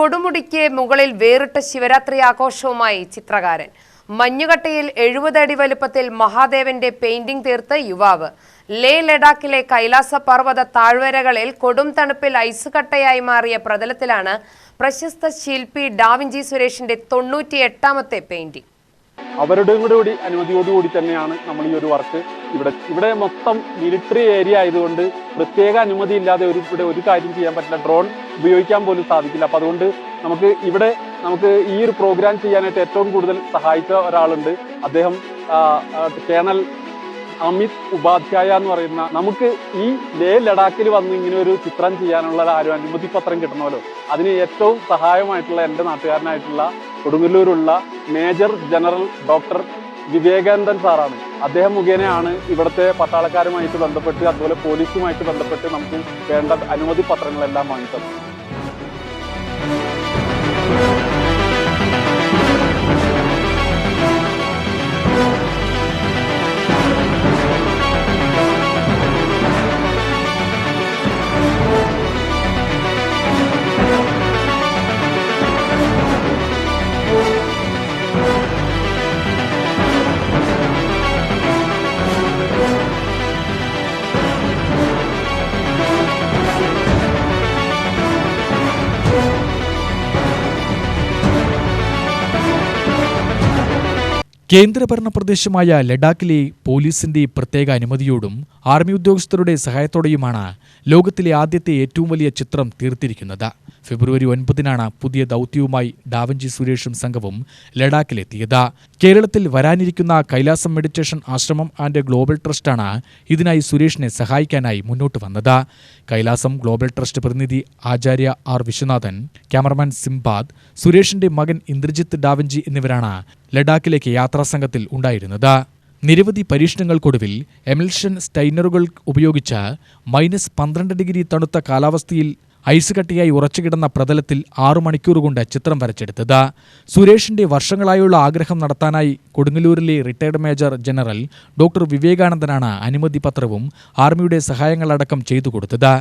കൊടുമുടിക്ക് മുകളിൽ വേറിട്ട ശിവരാത്രി ആഘോഷവുമായി ചിത്രകാരൻ. മഞ്ഞുകട്ടയിൽ 70 അടി വലുപ്പത്തിൽ മഹാദേവന്റെ പെയിന്റിംഗ് തീർത്ത യുവാവ്. ലേ ലഡാക്കിലെ കൈലാസ പർവ്വത താഴ്വരകളിൽ കൊടും തണുപ്പിൽ ഐസ് കട്ടയായി മാറിയ പ്രതലത്തിലാണ് പ്രശസ്ത ശില്പി ഡാവിഞ്ചി സുരേഷിന്റെ 98ാമത്തെ പെയിന്റിംഗ്. അവരുടെ കൂടി അനുമതിയോടുകൂടി തന്നെയാണ് നമ്മൾ ഈ ഒരു വർക്ക് ഇവിടെ മൊത്തം മിലിറ്ററി ഏരിയ ആയതുകൊണ്ട് പ്രത്യേക അനുമതി ഇല്ലാതെ ഇവിടെ ഒരു കാര്യം ചെയ്യാൻ പറ്റില്ല. ഡ്രോൺ ഉപയോഗിക്കാൻ പോലും സാധിക്കില്ല. അപ്പൊ അതുകൊണ്ട് നമുക്ക് ഈ ഒരു പ്രോഗ്രാം ചെയ്യാനായിട്ട് ഏറ്റവും കൂടുതൽ സഹായിച്ച ഒരാളുണ്ട്. അദ്ദേഹം കേണൽ അമിത് ഉപാധ്യായ എന്ന് പറയുന്ന, നമുക്ക് ഈ ലേ ലഡാക്കിൽ വന്ന് ഇങ്ങനെ ഒരു ചിത്രം ചെയ്യാനുള്ള ഒരു അനുമതി പത്രം കിട്ടണമല്ലോ, അതിന് ഏറ്റവും സഹായമായിട്ടുള്ള എൻ്റെ നാട്ടുകാരനായിട്ടുള്ള കൊടുങ്ങല്ലൂരുള്ള മേജർ ജനറൽ ഡോക്ടർ വിവേകാനന്ദൻ സാറാണ്. അദ്ദേഹം മുഖേനയാണ് ഇവിടുത്തെ പട്ടാളക്കാരുമായിട്ട് ബന്ധപ്പെട്ട് അതുപോലെ പോലീസുമായിട്ട് ബന്ധപ്പെട്ട് നമുക്ക് വേണ്ട അനുമതി പത്രങ്ങളെല്ലാം വാങ്ങിത്തത്. കേന്ദ്രഭരണ പ്രദേശമായ ലഡാക്കിലെ പോലീസിന്റെ പ്രത്യേക അനുമതിയോടും ആർമി ഉദ്യോഗസ്ഥരുടെ സഹായത്തോടെയുമാണ് ലോകത്തിലെ ആദ്യത്തെ ഏറ്റവും വലിയ ചിത്രം തീർത്തിരിക്കുന്നത്. ഫെബ്രുവരി 9-നാണ് പുതിയ ദൗത്യവുമായി ഡാവിഞ്ചി സുരേഷും സംഘവും ലഡാക്കിലെത്തിയത്. കേരളത്തിൽ വരാനിരിക്കുന്ന കൈലാസം മെഡിറ്റേഷൻ ആശ്രമം ആൻഡ് ഗ്ലോബൽ ട്രസ്റ്റാണ് ഇതിനായി സുരേഷിനെ സഹായിക്കാനായി മുന്നോട്ട് വന്നത്. കൈലാസം ഗ്ലോബൽ ട്രസ്റ്റ് പ്രതിനിധി ആചാര്യ ആർ വിശ്വനാഥൻ, ക്യാമറമാൻ സിംബാദ്, സുരേഷിന്റെ മകൻ ഇന്ദ്രജിത്ത് ഡാവിഞ്ചി എന്നിവരാണ് ലഡാക്കിലേക്ക് യാത്രാസംഘത്തിൽ ഉണ്ടായിരുന്നത്. നിരവധി പരീക്ഷണങ്ങൾക്കൊടുവിൽ എമൽഷൻ സ്റ്റൈനറുകൾ ഉപയോഗിച്ച് -12 ഡിഗ്രി തണുത്ത കാലാവസ്ഥയിൽ ഐസ് കട്ടിയായി ഉറച്ചുകിടന്ന പ്രതലത്തിൽ 6 മണിക്കൂർ കൊണ്ട് ചിത്രം വരച്ചെടുത്തത്. സുരേഷിന്റെ വർഷങ്ങളായുള്ള ആഗ്രഹം നടത്താനായി കൊടുങ്ങല്ലൂരിലെ റിട്ടയർഡ് മേജർ ജനറൽ ഡോക്ടർ വിവേകാനന്ദനാണ് അനുമതി പത്രവും ആർമിയുടെ സഹായങ്ങളടക്കം ചെയ്തു കൊടുത്തത്.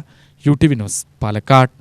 UTV news, Palakkad.